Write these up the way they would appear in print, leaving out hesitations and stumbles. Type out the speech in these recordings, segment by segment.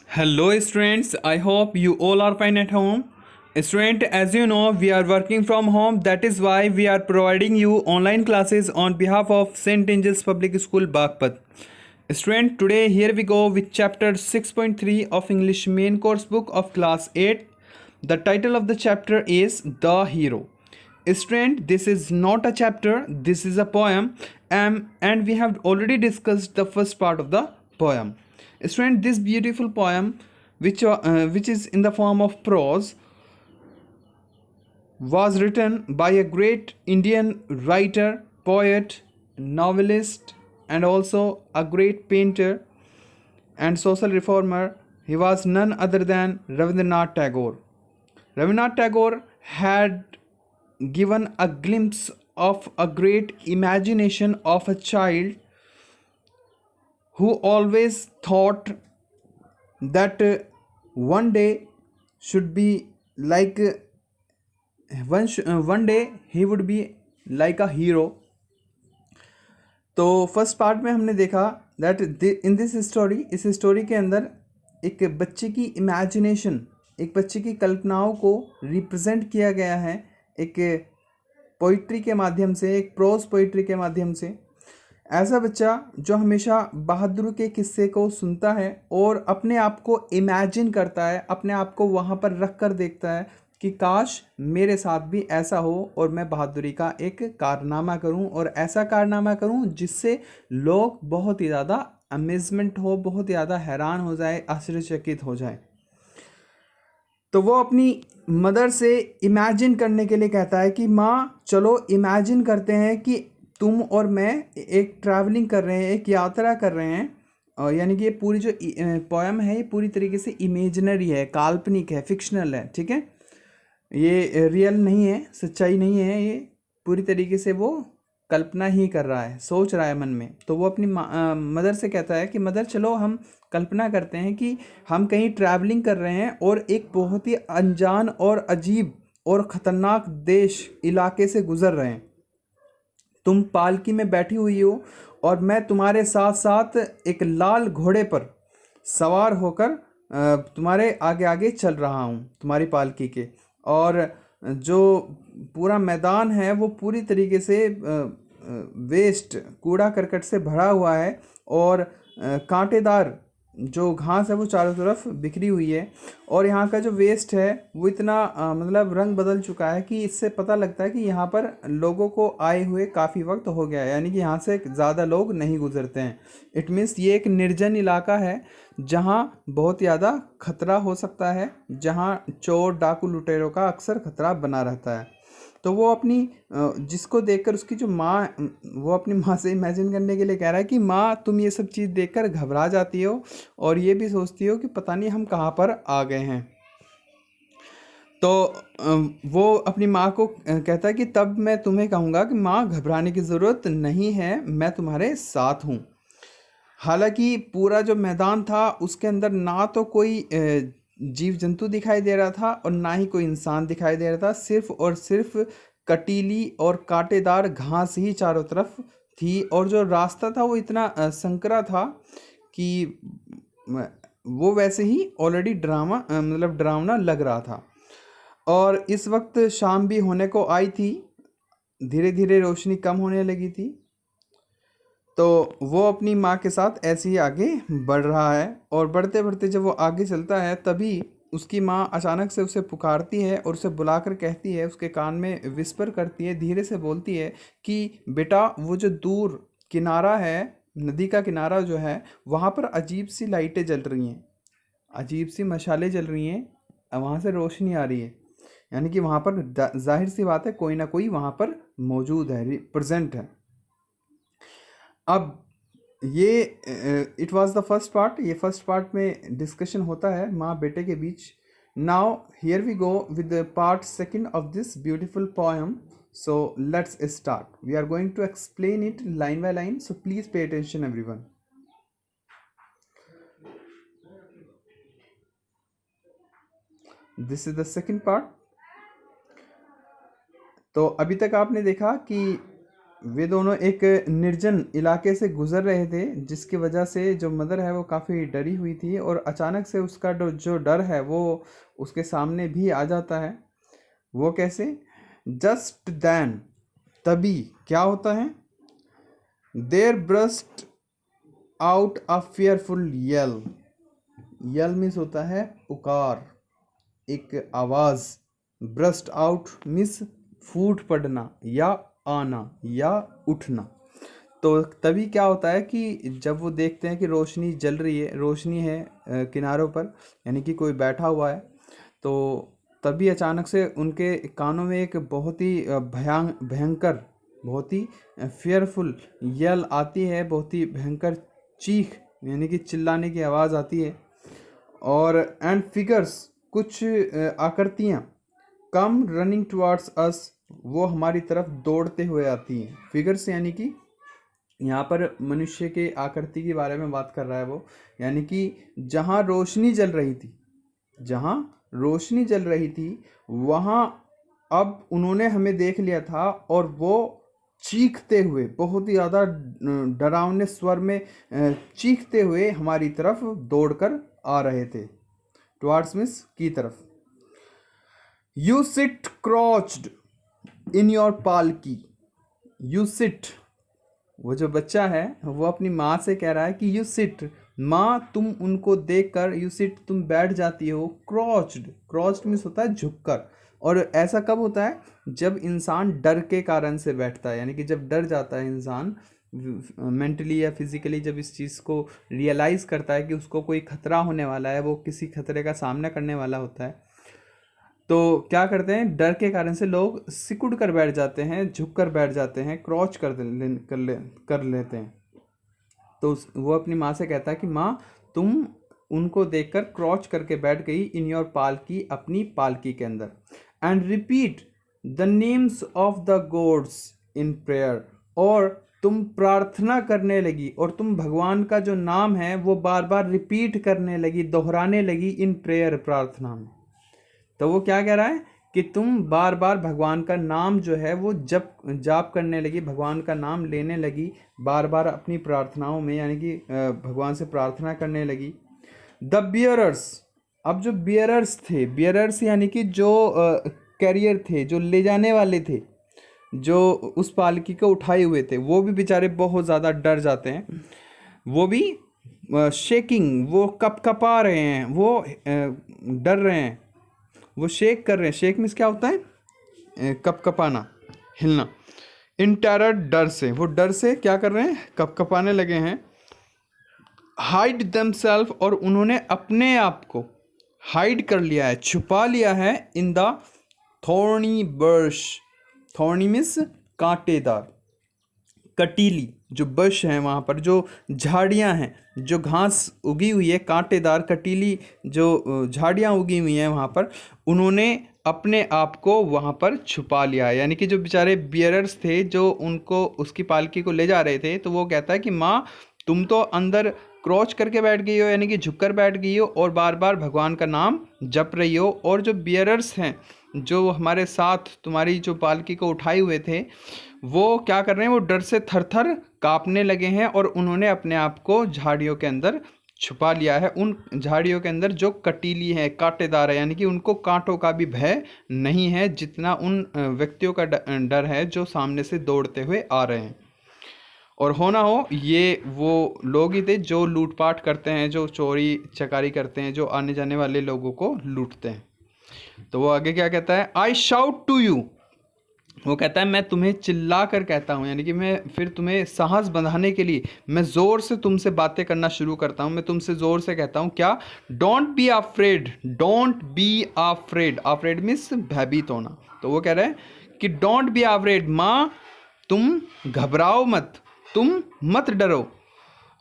Hello students, I hope you all are fine at home. Student, as you know, we are working from home. That is why we are providing you online classes on behalf of St. Angel's Public School, Bagpat. Student, today here we go with chapter 6.3 of English main course book of class 8. The title of the chapter is The Hero. Student, this is not a chapter, this is a poem, and we have already discussed the first part of the poem. Student, this beautiful poem, which is in the form of prose, was written by a great Indian writer, poet, novelist, and also a great painter and social reformer. He was none other than Rabindranath Tagore. Rabindranath Tagore had given a glimpse of a great imagination of a child who always thought that one day should be like one day he would be like a hero. तो first part में हमने देखा that in this story, इस story के अंदर एक बच्चे की इमेजिनेशन, एक बच्चे की कल्पनाओं को रिप्रेजेंट किया गया है एक पोइट्री के माध्यम से, एक प्रोज पोइट्री के माध्यम से। ऐसा बच्चा जो हमेशा बहादुर के किस्से को सुनता है और अपने आप को इमेजिन करता है, अपने आप को वहाँ पर रख कर देखता है कि काश मेरे साथ भी ऐसा हो और मैं बहादुरी का एक कारनामा करूं और ऐसा कारनामा करूं जिससे लोग बहुत ही ज़्यादा अमेजमेंट हो, बहुत ही ज़्यादा हैरान हो जाए, आश्चर्यचकित हो जाए। तो वो अपनी मदर से इमेजिन करने के लिए कहता है कि माँ चलो इमेजिन करते हैं कि तुम और मैं एक ट्रैवलिंग कर रहे हैं, एक यात्रा कर रहे हैं। यानी कि ये पूरी जो पोएम है ये पूरी तरीके से इमेजिनरी है, काल्पनिक है, फिक्शनल है, ठीक है। ये रियल नहीं है, सच्चाई नहीं है, ये पूरी तरीके से वो कल्पना ही कर रहा है, सोच रहा है मन में। तो वो अपनी मदर से कहता है कि मदर चलो हम कल्पना करते हैं कि हम कहीं ट्रैवलिंग कर रहे हैं और एक बहुत ही अनजान और अजीब और ख़तरनाक देश इलाके से गुज़र रहे हैं। तुम पालकी में बैठी हुई हो और मैं तुम्हारे साथ साथ एक लाल घोड़े पर सवार होकर तुम्हारे आगे आगे चल रहा हूँ, तुम्हारी पालकी के। और जो पूरा मैदान है वो पूरी तरीके से वेस्ट, कूड़ा करकट से भरा हुआ है और कांटेदार जो घास है वो चारों तरफ बिखरी हुई है। और यहाँ का जो वेस्ट है वो इतना मतलब रंग बदल चुका है कि इससे पता लगता है कि यहाँ पर लोगों को आए हुए काफ़ी वक्त हो गया है, यानी कि यहाँ से ज़्यादा लोग नहीं गुजरते हैं। इट मीन्स ये एक निर्जन इलाका है जहाँ बहुत ज़्यादा खतरा हो सकता है, जहाँ चोर डाकू लुटेरों का अक्सर खतरा बना रहता है। तो वो अपनी जिसको देखकर उसकी जो माँ, वो अपनी माँ से इमेजिन करने के लिए कह रहा है कि माँ तुम ये सब चीज़ देखकर घबरा जाती हो और ये भी सोचती हो कि पता नहीं हम कहाँ पर आ गए हैं। तो वो अपनी माँ को कहता है कि तब मैं तुम्हें कहूँगा कि माँ घबराने की ज़रूरत नहीं है, मैं तुम्हारे साथ हूँ। हालांकि पूरा जो मैदान था उसके अंदर ना तो कोई जीव जंतु दिखाई दे रहा था और ना ही कोई इंसान दिखाई दे रहा था, सिर्फ और सिर्फ कटीली और कांटेदार घास ही चारों तरफ थी। और जो रास्ता था वो इतना संकरा था कि वो वैसे ही ऑलरेडी मतलब डरावना लग रहा था। और इस वक्त शाम भी होने को आई थी, धीरे धीरे रोशनी कम होने लगी थी। तो वो अपनी माँ के साथ ऐसे ही आगे बढ़ रहा है और बढ़ते बढ़ते जब वो आगे चलता है तभी उसकी माँ अचानक से उसे पुकारती है और उसे बुलाकर कहती है, उसके कान में विस्पर करती है, धीरे से बोलती है कि बेटा वो जो दूर किनारा है, नदी का किनारा जो है, वहाँ पर अजीब सी लाइटें जल रही हैं, अजीब सी मशालें जल रही हैं, वहाँ से रोशनी आ रही है। यानी कि वहाँ पर जाहिर सी बात है कोई ना कोई वहाँ पर मौजूद है, प्रेजेंट है। अब ये it was the first part, ये फर्स्ट पार्ट में डिस्कशन होता है माँ बेटे के बीच। Now here we go with the part second of this beautiful poem. So let's start, we are going to explain it line by line, so please pay attention everyone. This is the second part. तो अभी तक आपने देखा कि वे दोनों एक निर्जन इलाके से गुजर रहे थे, जिसकी वजह से जो मदर है वो काफ़ी डरी हुई थी, और अचानक से उसका जो डर है वो उसके सामने भी आ जाता है। वो कैसे? जस्ट देन, तभी क्या होता है? There burst out a fearful yell. Yell means होता है पुकार, एक आवाज़। ब्रस्ट आउट मीन्स फूट पड़ना या आना या उठना। तो तभी क्या होता है कि जब वो देखते हैं कि रोशनी जल रही है, रोशनी है किनारों पर, यानी कि कोई बैठा हुआ है, तो तभी अचानक से उनके कानों में एक बहुत ही भयंकर, बहुत ही फियरफुल यल आती है, बहुत ही भयंकर चीख यानी कि चिल्लाने की आवाज़ आती है। और एंड फिगर्स, कुछ आकृतियाँ, कम रनिंग टुवार्ड्स अस, वो हमारी तरफ दौड़ते हुए आती हैं। फिगर्स यानी कि यहाँ पर मनुष्य के आकृति के बारे में बात कर रहा है वो, यानी कि जहाँ रोशनी जल रही थी, जहाँ रोशनी जल रही थी वहाँ अब उन्होंने हमें देख लिया था, और वो चीखते हुए, बहुत ही ज़्यादा डरावने स्वर में चीखते हुए हमारी तरफ दौड़कर आ रहे थे, टुवार्ड्स मीन्स की तरफ। यू सिट क्रॉच्ड इन योर पालकी। यू सिट, वो जो बच्चा है वो अपनी माँ से कह रहा है कि यू सिट, माँ तुम उनको देखकर, यू सिट तुम बैठ जाती हो, क्रॉच्ड, क्रॉच्ड मीन्स होता है झुककर। और ऐसा कब होता है? जब इंसान डर के कारण से बैठता है, यानी कि जब डर जाता है इंसान मेंटली या फिजिकली, जब इस चीज़ को रियलाइज़ करता है कि उसको कोई खतरा होने वाला है, वो किसी खतरे का सामना करने वाला होता है, तो क्या करते हैं? डर के कारण से लोग सिकुड़ कर बैठ जाते हैं, झुक कर बैठ जाते हैं, क्रॉच कर लेते हैं। तो वो अपनी माँ से कहता है कि माँ तुम उनको देखकर क्रॉच करके बैठ गई इन योर पालकी, अपनी पालकी के अंदर। And repeat the names of the gods in prayer, और तुम प्रार्थना करने लगी, और तुम भगवान का जो नाम है वो बार बार रिपीट करने लगी, दोहराने लगी इन प्रेयर, प्रार्थना में। तो वो क्या कह रहा है कि तुम बार बार भगवान का नाम जो है वो जाप करने लगी, भगवान का नाम लेने लगी बार बार अपनी प्रार्थनाओं में, यानी कि भगवान से प्रार्थना करने लगी। द बियरर्स, अब जो बियरर्स थे, बियरर्स यानी कि जो कैरियर थे, जो ले जाने वाले थे, जो उस पालकी को उठाए हुए थे, वो भी बेचारे बहुत ज़्यादा डर जाते हैं। वो भी शेकिंग, वो कपकपा रहे हैं, वो डर रहे हैं, वो शेक कर रहे हैं। शेक मीन्स क्या होता है? कपकपाना, हिलना। इन टेरर, डर से, वो डर से क्या कर रहे हैं? कपकपाने लगे हैं। हाइड देमसेल्फ, और उन्होंने अपने आप को हाइड कर लिया है, छुपा लिया है, in the thorny bush. Thorny means कांटेदार, कटीली जो बश है, वहाँ पर जो झाड़ियाँ हैं, जो घास उगी हुई है, कांटेदार कटीली जो झाड़ियाँ उगी हुई हैं वहाँ पर, उन्होंने अपने आप को वहाँ पर छुपा लिया है। यानी कि जो बेचारे बियरर्स थे, जो उनको उसकी पालकी को ले जा रहे थे, तो वो कहता है कि माँ तुम तो अंदर क्रॉच करके बैठ गई हो, यानी कि झुककर बैठ गई हो, और बार बार भगवान का नाम जप रही हो, और जो बियरर्स हैं, जो हमारे साथ तुम्हारी जो पालकी को उठाए हुए थे, वो क्या कर रहे हैं? वो डर से थर थर कांपने लगे हैं, और उन्होंने अपने आप को झाड़ियों के अंदर छुपा लिया है, उन झाड़ियों के अंदर जो कटीली है, कांटेदार है, यानी कि उनको कांटों का भी भय नहीं है, जितना उन व्यक्तियों का डर है जो सामने से दौड़ते हुए आ रहे हैं। और होना हो ये वो लोग ही थे जो लूटपाट करते हैं, जो चोरी चकारी करते हैं, जो आने जाने वाले लोगों को लूटते हैं। तो वो आगे क्या कहता है? आई शाउट टू यू, वो कहता है मैं तुम्हें चिल्ला कर कहता हूँ, यानी कि मैं फिर तुम्हें साहस बंधाने के लिए मैं ज़ोर से तुमसे बातें करना शुरू करता हूँ, मैं तुमसे ज़ोर से कहता हूँ क्या? Don't be afraid, don't be afraid, afraid means भयभीत होना। तो वो कह रहा है कि डोंट बी अफ्रेड, माँ तुम घबराओ मत, तुम मत डरो।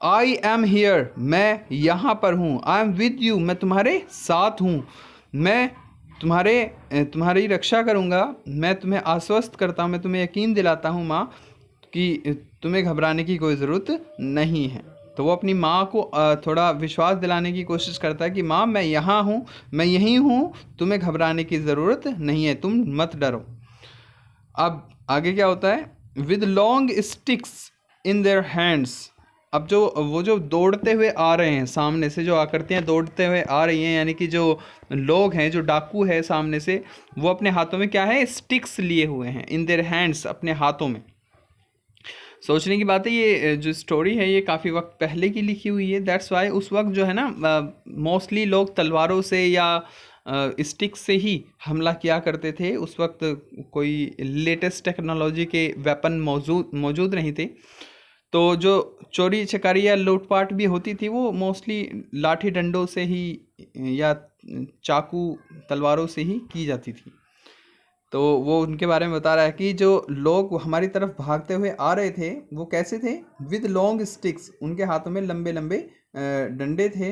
आई एम हियर, मैं यहाँ पर हूँ। आई एम विद यू, मैं तुम्हारे साथ हूँ, मैं तुम्हारी रक्षा करूँगा, मैं तुम्हें आश्वस्त करता हूँ, मैं तुम्हें यकीन दिलाता हूँ माँ कि तुम्हें घबराने की कोई ज़रूरत नहीं है। तो वो अपनी माँ को थोड़ा विश्वास दिलाने की कोशिश करता है कि माँ मैं यहाँ हूँ, मैं यहीं हूँ, तुम्हें घबराने की ज़रूरत नहीं है, तुम मत डरो। अब आगे क्या होता है? With long sticks in their hands. अब जो दौड़ते हुए आ रहे हैं, सामने से जो आकृतियाँ दौड़ते हुए आ रही हैं, यानी कि जो लोग हैं, जो डाकू है सामने से, वो अपने हाथों में क्या है, स्टिक्स लिए हुए हैं, इन देयर हैंड्स, अपने हाथों में। सोचने की बात है, ये जो स्टोरी है ये काफ़ी वक्त पहले की लिखी हुई है, दैट्स वाई उस वक्त जो है ना मोस्टली लोग तलवारों से या स्टिक से ही हमला किया करते थे। उस वक्त कोई लेटेस्ट टेक्नोलॉजी के वेपन मौजूद नहीं थे। तो जो चोरी चकारी या लूटपाट भी होती थी वो मोस्टली लाठी डंडों से ही या चाकू तलवारों से ही की जाती थी। तो वो उनके बारे में बता रहा है कि जो लोग हमारी तरफ भागते हुए आ रहे थे वो कैसे थे, विद लॉन्ग स्टिक्स, उनके हाथों में लंबे लंबे डंडे थे,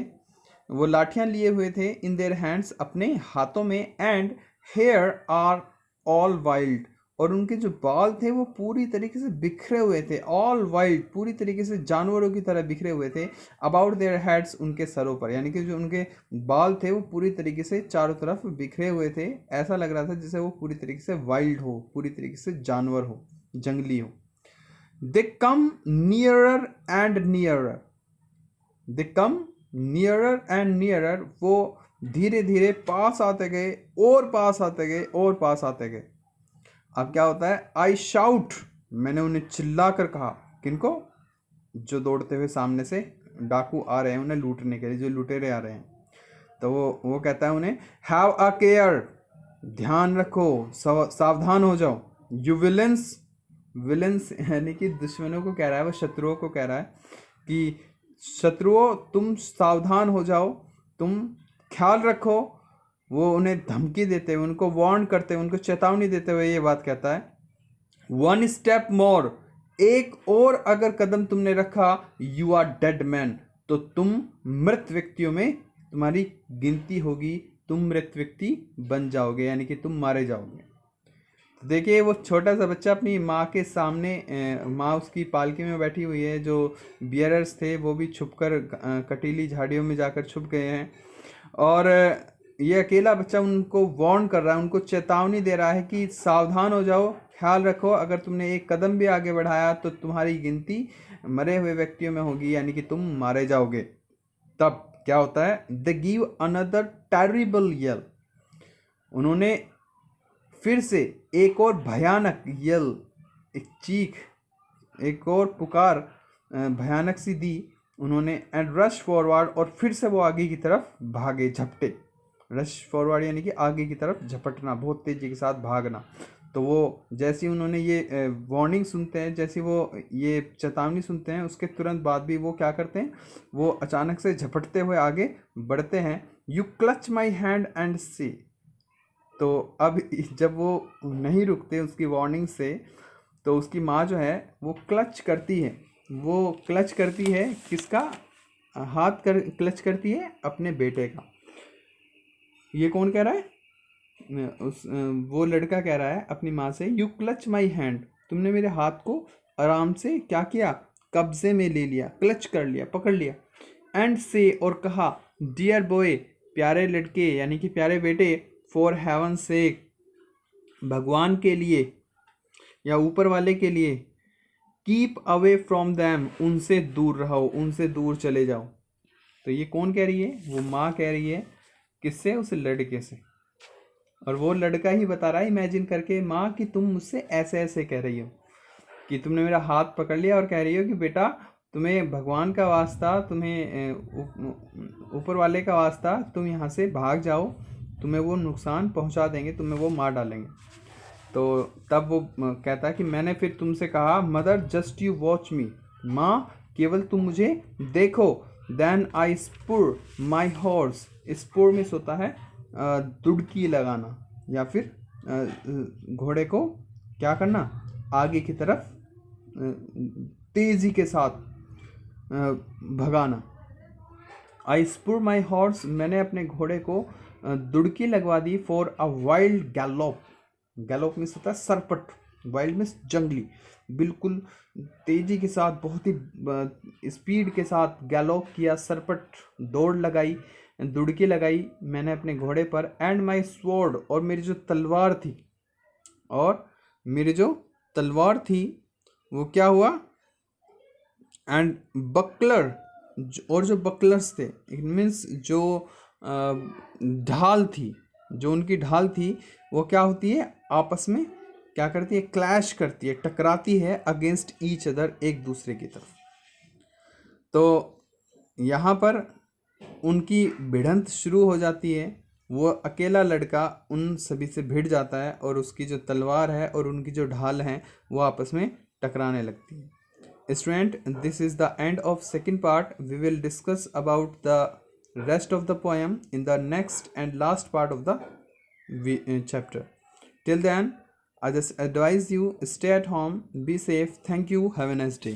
वो लाठियां लिए हुए थे, इन देयर हैंड्स, अपने हाथों में, and hair are all wild, और उनके जो बाल थे वो पूरी तरीके से बिखरे हुए थे, ऑल वाइल्ड, पूरी तरीके से जानवरों की तरह बिखरे हुए थे, अबाउट देयर हेड्स, उनके सरों पर, यानी कि जो उनके बाल थे वो पूरी तरीके से चारों तरफ बिखरे हुए थे। ऐसा लग रहा था जैसे वो पूरी तरीके से वाइल्ड हो, पूरी तरीके से जानवर हो, जंगली हो। They come nearer and nearer, they come nearer and nearer, वो धीरे धीरे पास आते गए, और पास आते गए, और पास आते गए। अब क्या होता है, आई शाउट, मैंने उन्हें चिल्ला कर कहा, किनको, जो दौड़ते हुए सामने से डाकू आ रहे हैं उन्हें लूटने के लिए, जो लुटेरे आ रहे हैं। तो वो कहता है उन्हें, हैव अ केयर, ध्यान रखो, सावधान हो जाओ, यू विलेंस, विलेंस यानी कि दुश्मनों को कह रहा है, वो शत्रुओं को कह रहा है कि शत्रुओं तुम सावधान हो जाओ, तुम ख्याल रखो। वो उन्हें धमकी देते हुए, उनको वार्न करते हुए, उनको चेतावनी देते हुए ये बात कहता है, वन स्टेप मोर, एक और अगर कदम तुमने रखा, यू आर डेड मैन, तो तुम मृत व्यक्तियों में तुम्हारी गिनती होगी, तुम मृत व्यक्ति बन जाओगे, यानी कि तुम मारे जाओगे। तो देखिए वो छोटा सा बच्चा अपनी माँ के सामने, माँ उसकी पालकी में बैठी हुई है, जो बियरर्स थे वो भी छुपकर कटीली झाड़ियों में जाकर छुप गए हैं, और ये अकेला बच्चा उनको वार्न कर रहा है, उनको चेतावनी दे रहा है कि सावधान हो जाओ, ख्याल रखो, अगर तुमने एक कदम भी आगे बढ़ाया तो तुम्हारी गिनती मरे हुए व्यक्तियों में होगी, यानी कि तुम मारे जाओगे। तब क्या होता है, दे गिव अनदर टेरिबल यल, उन्होंने फिर से एक और भयानक यल, एक चीख, एक और पुकार भयानक सी दी उन्होंने, एंड रश फॉरवर्ड, और फिर से वो आगे की तरफ भागे, झपटे। रश फॉरवर्ड यानी कि आगे की तरफ झपटना, बहुत तेजी के साथ भागना। तो वो जैसे ही उन्होंने ये वार्निंग सुनते हैं, जैसे वो ये चेतावनी सुनते हैं, उसके तुरंत बाद भी वो क्या करते हैं, वो अचानक से झपटते हुए आगे बढ़ते हैं। You clutch my hand and see, तो अब जब वो नहीं रुकते उसकी वार्निंग से, तो उसकी माँ जो है वो क्लच करती है, वो क्लच करती है किसका, हाथ कर क्लच करती है अपने बेटे का। ये कौन कह रहा है, वो लड़का कह रहा है अपनी माँ से, यू क्लच माई हैंड, तुमने मेरे हाथ को आराम से क्या किया, कब्जे में ले लिया, क्लच कर लिया, पकड़ लिया, एंड से, और कहा, डियर बॉय, प्यारे लड़के यानी कि प्यारे बेटे, फॉर हेवन सेक, भगवान के लिए या ऊपर वाले के लिए, कीप अवे फ्रॉम दैम, उनसे दूर रहो, उनसे दूर चले जाओ। तो ये कौन कह रही है, वो माँ कह रही है, किससे, उस लड़के से, और वो लड़का ही बता रहा है इमेजिन करके, माँ कि तुम मुझसे ऐसे ऐसे कह रही हो, कि तुमने मेरा हाथ पकड़ लिया और कह रही हो कि बेटा तुम्हें भगवान का वास्ता, तुम्हें ऊपर वाले का वास्ता, तुम यहाँ से भाग जाओ, तुम्हें वो नुकसान पहुँचा देंगे, तुम्हें वो मार डालेंगे। तो तब वो कहता है कि मैंने फिर तुमसे कहा, मदर जस्ट यू वॉच मी, माँ केवल तुम मुझे देखो, then I spur my horse, spur में होता है दुड़की लगाना, या फिर घोड़े को क्या करना, आगे की तरफ तेजी के साथ भगाना। आई स्पुर माई हॉर्स, मैंने अपने घोड़े को दुड़की लगवा दी, फॉर अ वाइल्ड गैलोप, गैलोप में होता है सरपट, वाइल्ड में जंगली, बिल्कुल तेजी के साथ, बहुत ही स्पीड के साथ गैलोप किया, सरपट दौड़ लगाई, दुड़की लगाई मैंने अपने घोड़े पर, एंड माई स्वॉर्ड, और मेरी जो तलवार थी, और मेरी जो तलवार थी, वो क्या हुआ, एंड बकलर, और जो बकलर्स थे, इट मीन्स जो ढाल थी, जो उनकी ढाल थी, वो क्या होती है, आपस में क्या करती है, क्लैश करती है, टकराती है अगेंस्ट ईच अदर, एक दूसरे की तरफ। तो यहाँ पर उनकी भिड़ंत शुरू हो जाती है। वो अकेला लड़का उन सभी से भिड़ जाता है और उसकी जो तलवार है और उनकी जो ढाल है वो आपस में टकराने लगती है। Student, this is the end of second part. We will discuss about the rest of the poem in the next and last part of the chapter. Till then, I just advise you, stay at home, be safe. Thank you. Have a nice day.